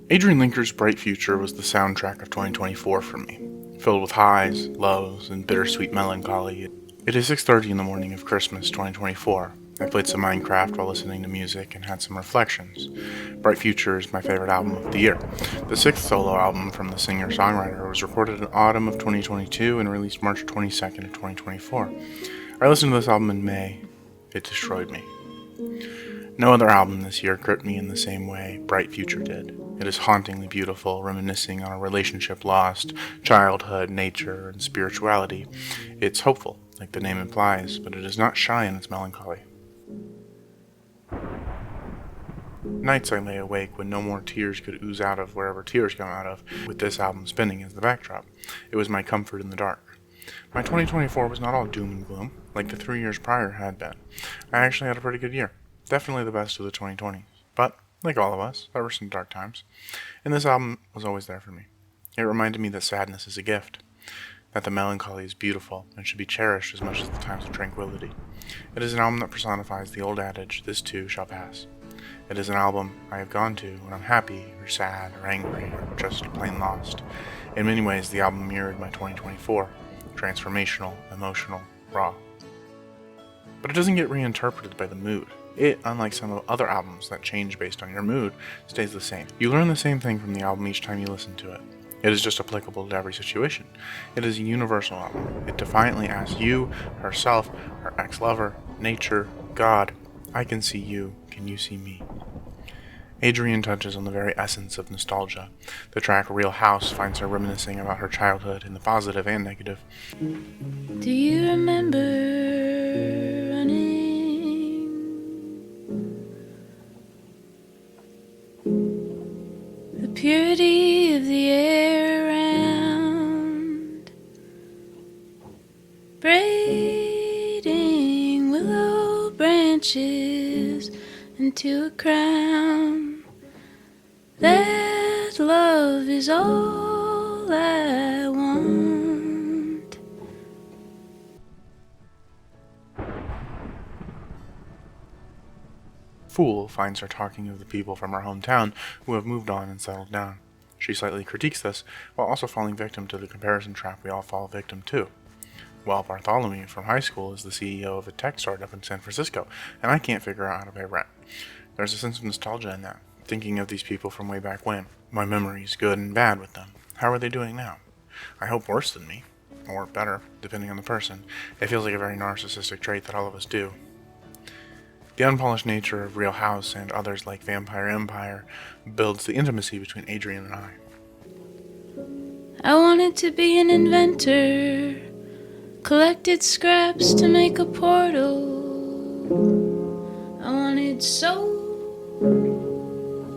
Adrianne Lenker's Bright Future was the soundtrack of 2024 for me, filled with highs, lows, and bittersweet melancholy. It is 6:30 in the morning of Christmas 2024. I played some Minecraft while listening to music and had some reflections. Bright Future is my favorite album of the year. The sixth solo album from the singer-songwriter was recorded in autumn of 2022 and released March 22nd of 2024. I listened to this album in May. It destroyed me. No other album this year gripped me in the same way Bright Future did. It is hauntingly beautiful, reminiscing on a relationship lost, childhood, nature, and spirituality. It's hopeful, like the name implies, but it is not shy in its melancholy. Nights I lay awake when no more tears could ooze out of wherever tears come out of, with this album spinning as the backdrop. It was my comfort in the dark. My 2024 was not all doom and gloom, like the 3 years prior had been. I actually had a pretty good year. Definitely the best of the 2020s. But, like all of us, there were some dark times. And this album was always there for me. It reminded me that sadness is a gift. That the melancholy is beautiful and should be cherished as much as the times of tranquility. It is an album that personifies the old adage, this too shall pass. It is an album I have gone to when I'm happy, or sad, or angry, or just plain lost. In many ways, the album mirrored my 2024. Transformational, emotional, raw. But it doesn't get reinterpreted by the mood. It, unlike some other albums that change based on your mood, stays the same. You learn the same thing from the album each time you listen to it. It is just applicable to every situation. It is a universal album. It defiantly asks you, herself, her ex-lover, nature, God, I can see you, can you see me? Adrianne touches on the very essence of nostalgia. The track Real House finds her reminiscing about her childhood in the positive and negative. Do you remember running? The purity of the air around, braiding willow branches into a crown. That love is all I want. Fool finds her talking of the people from her hometown who have moved on and settled down. She slightly critiques this, while also falling victim to the comparison trap we all fall victim to. Well, Bartholomew from high school is the CEO of a tech startup in San Francisco, and I can't figure out how to pay rent. There's a sense of nostalgia in that, thinking of these people from way back when. My memories, good and bad, with them. How are they doing now? I hope worse than me, or better, depending on the person. It feels like a very narcissistic trait that all of us do. The unpolished nature of Real House and others like Vampire Empire builds the intimacy between Adrianne and I. I wanted to be an inventor, collected scraps to make a portal. I wanted so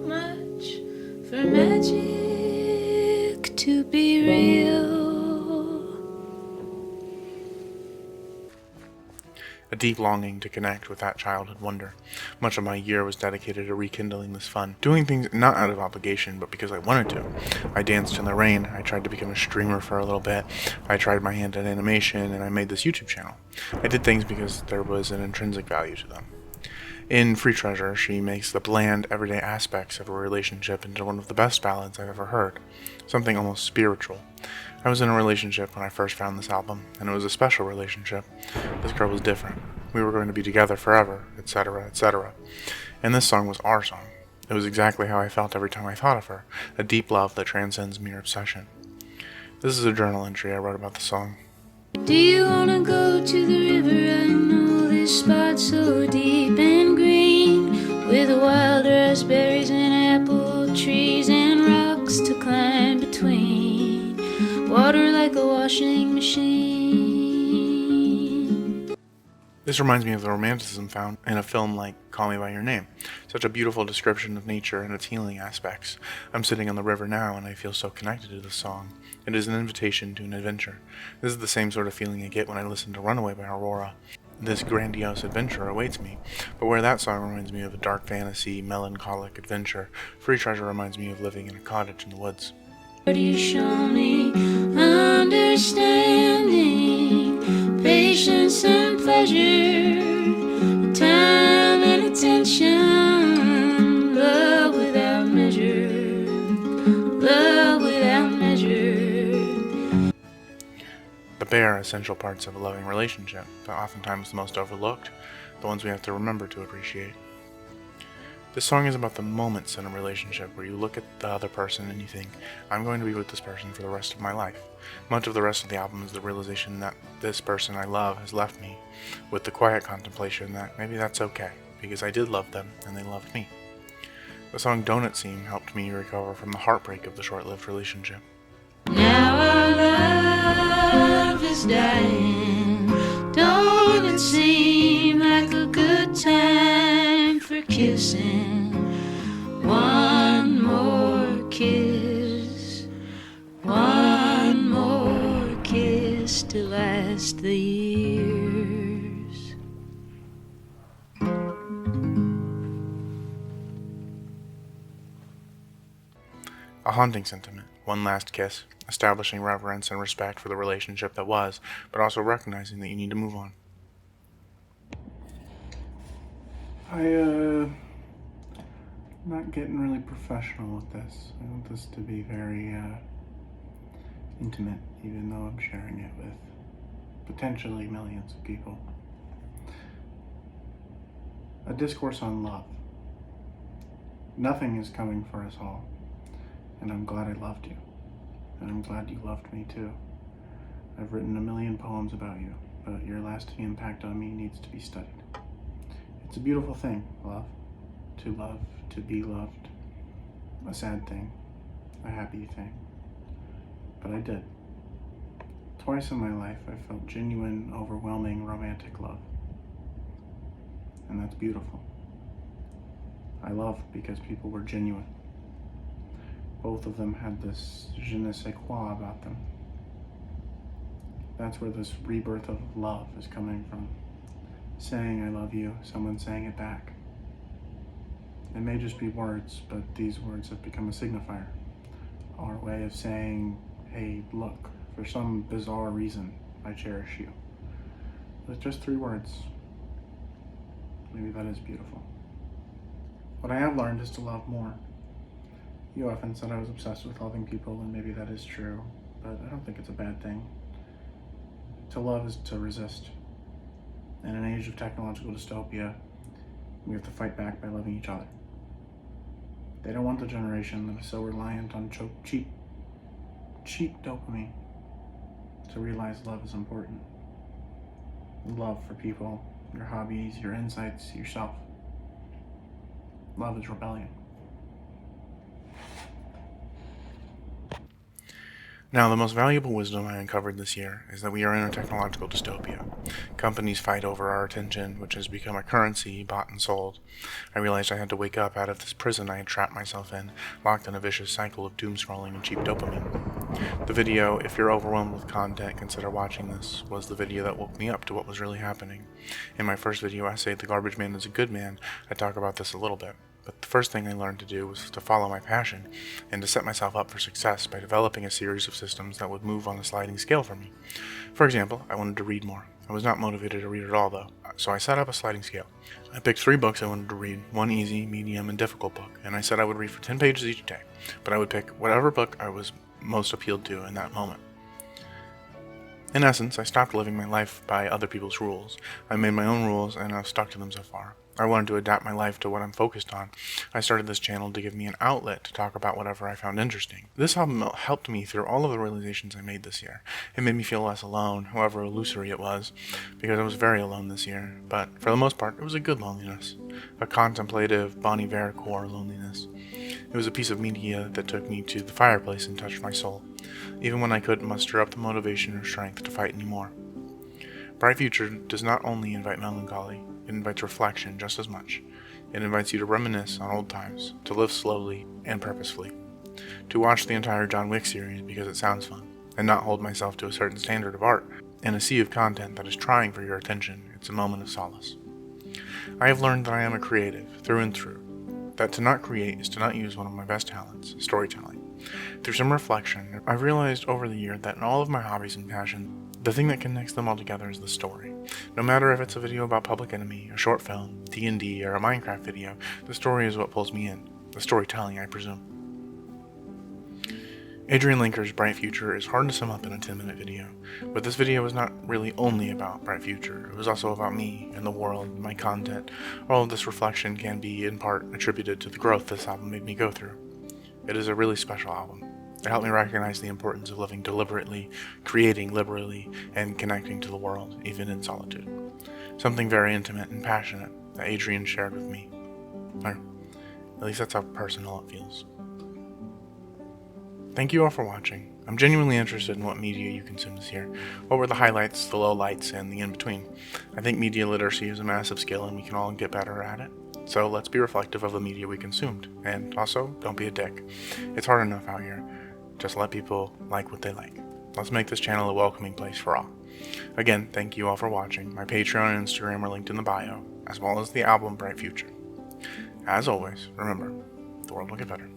much for magic to be real. A deep longing to connect with that childhood wonder. Much of my year was dedicated to rekindling this fun, doing things not out of obligation, but because I wanted to. I danced in the rain, I tried to become a streamer for a little bit, I tried my hand at animation, and I made this YouTube channel. I did things because there was an intrinsic value to them. In Free Treasure, she makes the bland, everyday aspects of a relationship into one of the best ballads I've ever heard. Something almost spiritual. I was in a relationship when I first found this album, and it was a special relationship. This girl was different. We were going to be together forever, etc., etc. And this song was our song. It was exactly how I felt every time I thought of her, a deep love that transcends mere obsession. This is a journal entry I wrote about the song. Do you wanna go to the river? I know this spot so deep and green, with wild raspberries and apple trees and rocks to climb between. Water like a washing machine. This reminds me of the romanticism found in a film like Call Me By Your Name. Such a beautiful description of nature and its healing aspects. I'm sitting on the river now and I feel so connected to this song. It is an invitation to an adventure. This is the same sort of feeling I get when I listen to Runaway by Aurora. This grandiose adventure awaits me. But where that song reminds me of a dark fantasy, melancholic adventure, Free Treasure reminds me of living in a cottage in the woods. You show me understanding, patience and pleasure. The time bare, essential parts of a loving relationship, but oftentimes the most overlooked, the ones we have to remember to appreciate. This song is about the moments in a relationship where you look at the other person and you think, I'm going to be with this person for the rest of my life. Much of the rest of the album is the realization that this person I love has left me, with the quiet contemplation that maybe that's okay, because I did love them and they loved me. The song Donut Seam helped me recover from the heartbreak of the short-lived relationship. Now our love is dying. Don't it seem like a good time for kissing? One more kiss, one more kiss to last the years. A haunting sentiment, one last kiss, establishing reverence and respect for the relationship that was, but also recognizing that you need to move on. I'm not getting really professional with this. I want this to be very intimate, even though I'm sharing it with potentially millions of people. A discourse on love. Nothing is coming for us all, and I'm glad I loved you, and I'm glad you loved me too. I've written a million poems about you, but your lasting impact on me needs to be studied. It's a beautiful thing, love, to be loved, a sad thing, a happy thing, but I did. Twice in my life I felt genuine, overwhelming, romantic love, and that's beautiful. I love because people were genuine. Both of them had this je ne sais quoi about them. That's where this rebirth of love is coming from. Saying I love you, someone saying it back. It may just be words, but these words have become a signifier. Our way of saying, hey, look, for some bizarre reason, I cherish you. With just 3 words. Maybe that is beautiful. What I have learned is to love more. You often said I was obsessed with loving people, and maybe that is true, but I don't think it's a bad thing. To love is to resist. In an age of technological dystopia, we have to fight back by loving each other. They don't want the generation that is so reliant on cheap dopamine to realize love is important. Love for people, your hobbies, your insights, yourself. Love is rebellion. Now, the most valuable wisdom I uncovered this year is that we are in a technological dystopia. Companies fight over our attention, which has become a currency bought and sold. I realized I had to wake up out of this prison I had trapped myself in, locked in a vicious cycle of doom scrolling and cheap dopamine. The video, if you're overwhelmed with content, consider watching this, was the video that woke me up to what was really happening. In my first video essay, The Garbage Man is a Good Man, I talk about this a little bit. But the first thing I learned to do was to follow my passion and to set myself up for success by developing a series of systems that would move on a sliding scale for me. For example, I wanted to read more. I was not motivated to read at all, though, so I set up a sliding scale. I picked 3 books I wanted to read, one easy, medium, and difficult book, and I said I would read for 10 pages each day, but I would pick whatever book I was most appealed to in that moment. In essence, I stopped living my life by other people's rules. I made my own rules, and I've stuck to them so far. I wanted to adapt my life to what I'm focused on. I started this channel to give me an outlet to talk about whatever I found interesting. This album helped me through all of the realizations I made this year. It made me feel less alone, however illusory it was, because I was very alone this year. But for the most part, it was a good loneliness. A contemplative, Bon Iver-core loneliness. It was a piece of media that took me to the fireplace and touched my soul, even when I couldn't muster up the motivation or strength to fight anymore. Bright Future does not only invite melancholy, it invites reflection just as much. It invites you to reminisce on old times, to live slowly and purposefully, to watch the entire John Wick series because it sounds fun, and not hold myself to a certain standard of art. In a sea of content that is trying for your attention, it's a moment of solace. I have learned that I am a creative, through and through, that to not create is to not use one of my best talents, storytelling. Through some reflection, I've realized over the year that in all of my hobbies and passions, the thing that connects them all together is the story. No matter if it's a video about Public Enemy, a short film, D&D, or a Minecraft video, the story is what pulls me in. The storytelling, I presume. Adrianne Lenker's Bright Future is hard to sum up in a 10-minute video, but this video was not really only about Bright Future. It was also about me and the world, my content. All of this reflection can be in part attributed to the growth this album made me go through. It is a really special album. It helped me recognize the importance of living deliberately, creating liberally, and connecting to the world, even in solitude. Something very intimate and passionate that Adrianne shared with me. Or at least that's how personal it feels. Thank you all for watching. I'm genuinely interested in what media you consume this year. What were the highlights, the lowlights, and the in-between? I think media literacy is a massive skill and we can all get better at it. So let's be reflective of the media we consumed. And also, don't be a dick. It's hard enough out here. Just let people like what they like. Let's make this channel a welcoming place for all. Again, thank you all for watching. My Patreon and Instagram are linked in the bio, as well as the album Bright Future. As always, remember, the world will get better.